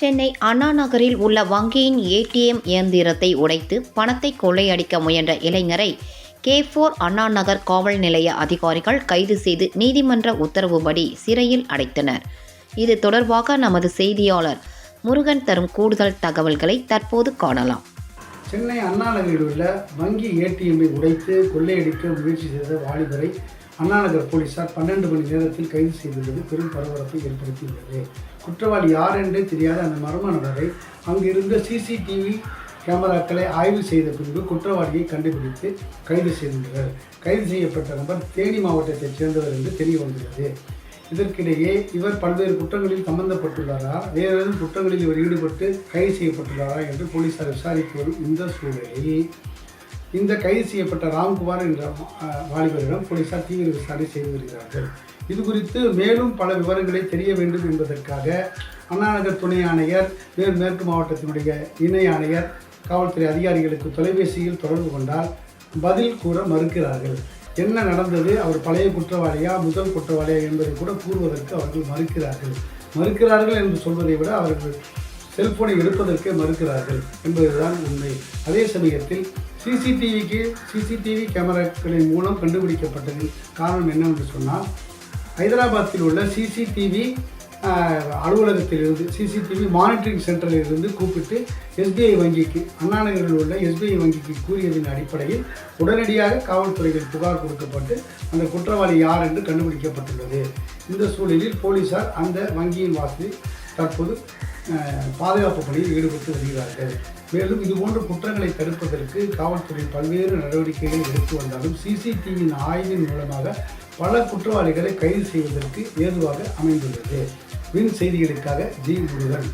சென்னை அண்ணா நகரில் உள்ள வங்கியின் ஏடிஎம் இயந்திரத்தை உடைத்து பணத்தை கொள்ளையடிக்க முயன்ற இளைஞரை K4 அண்ணா நகர் காவல் நிலைய அதிகாரிகள் கைது செய்து நீதிமன்ற உத்தரவுப்படி சிறையில் அடைத்தனர். இது தொடர்பாக நமது செய்தியாளர் முருகன் தரும் கூடுதல் தகவல்களை தற்போது காணலாம். சென்னை அண்ணா நகரில் உள்ள வங்கி ஏடிஎம்மை உடைத்து கொள்ளையடிக்க முயற்சி செய்த வாலிபரை அண்ணா நகர் போலீசார் 12 மணி நேரத்தில் கைது செய்துள்ளது பெரும் பரபரப்பை ஏற்படுத்தியுள்ளது. குற்றவாளி யார் என்றே தெரியாத அந்த மர்ம நபரை அங்கிருந்த சிசிடிவி கேமராக்களை ஆய்வு செய்த பின்பு குற்றவாளியை கண்டுபிடித்து கைது செய்துள்ளனர். கைது செய்யப்பட்ட நபர் தேனி மாவட்டத்தைச் சேர்ந்தவர் என்று தெரிய வந்துள்ளது. இதற்கிடையே இவர் பல்வேறு குற்றங்களில் சம்பந்தப்பட்டுள்ளாரா, வேறு ஏதும் குற்றங்களில் இவர் ஈடுபட்டு கைது செய்யப்பட்டுள்ளாரா என்று போலீசார் விசாரித்து வரும் இந்த சூழலில் இந்த கைது செய்யப்பட்ட ராம்குமார் என்ற வாலிபரிடம் போலீசார் தீவிர விசாரணை செய்து வருகிறார்கள். இது குறித்து மேலும் பல விவரங்களை தெரிய வேண்டும் என்பதற்காக அண்ணா நகர் துணை ஆணையர், மேற்கு மாவட்டத்தினுடைய இணை ஆணையர், காவல்துறை அதிகாரிகளுக்கு தொலைபேசியில் தொடர்பு கொண்டால் பதில் கூற மறுக்கிறார்கள். என்ன நடந்தது, அவர் பழைய குற்றவாளியா முதல் குற்றவாளியா என்பதை கூட கூறுவதற்கு அவர்கள் மறுக்கிறார்கள் என்று சொல்வதை விட அவர்கள் செல்போனை எடுப்பதற்கே மறுக்கிறார்கள் என்பதுதான் உண்மை. அதே சமயத்தில் சிசிடிவி கேமராக்களின் மூலம் கண்டுபிடிக்கப்பட்டதின் காரணம் என்னவென்று சொன்னால், ஹைதராபாத்தில் உள்ள சிசிடிவி அலுவலகத்திலிருந்து சிசிடிவி மானிட்டரிங் சென்டரில் இருந்து கூப்பிட்டு SBI வங்கிக்கு, அண்ணா நகரில் உள்ள SBI வங்கிக்கு கூறியதன் அடிப்படையில் உடனடியாக காவல்துறையில் புகார் கொடுக்கப்பட்டு அந்த குற்றவாளி யார் என்று கண்டுபிடிக்கப்பட்டுள்ளது. இந்த சூழலில் போலீசார் அந்த வங்கியின் வாசலில் தற்போது பாதுகாப்பு பணியில் ஈடுபட்டு வருகிறார்கள். மேலும் இதுபோன்ற குற்றங்களை தடுப்பதற்கு காவல்துறை பல்வேறு நடவடிக்கைகள் எடுத்து வந்தாலும் சிசிடிவியின் ஆய்வின் மூலமாக பல குற்றவாளிகளை கைது செய்வதற்கு ஏதுவாக அமைந்துள்ளது. வின் செய்திகளுக்காக ஜி. முருகன்.